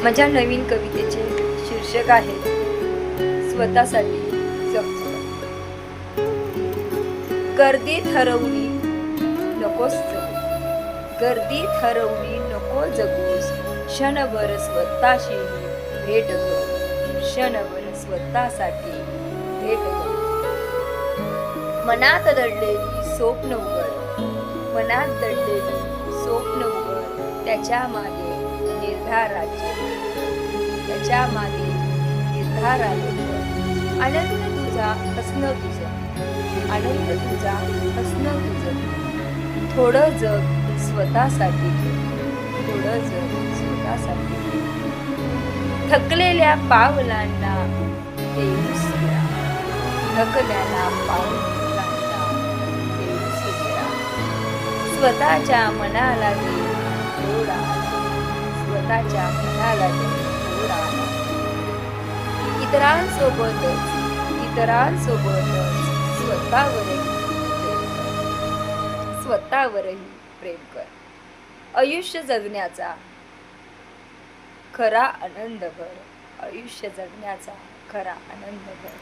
माझ्या नवीन कवितेचे शीर्षक आहे स्वतःसाठी जगतो. गर्दीत हरवली नकोस जगू, गर्दीत हरवली नको जगूस, क्षणभर स्वतःशी भेट करू, क्षणभर स्वतःसाठी भेट करू. मनात दडलेली स्वप्न उघड, मनात दडलेली स्वप्न उघड, त्याच्या मागे निर्धाराचे, त्याच्या मागे निर्धाराचे. आनंद तुझा हसणं तुझं, आनंद तुझा हसणं तुझं. थोडं जग स्वतःसाठी, थोडं जग स्वतःसाठी. थकलेल्या पावलांना देऊस विरा, थकलेल्या पावलांना देऊस विरा. स्वतःच्या मनाला दे थोडा, स्वतःच्या मनाला दे थोडा. इतरांसोबतच स्वतःवरही स्वतःवरही प्रेम कर. आयुष्य जगण्याचा खरा आनंद भर, आयुष्य जगण्याचा खरा आनंद भर.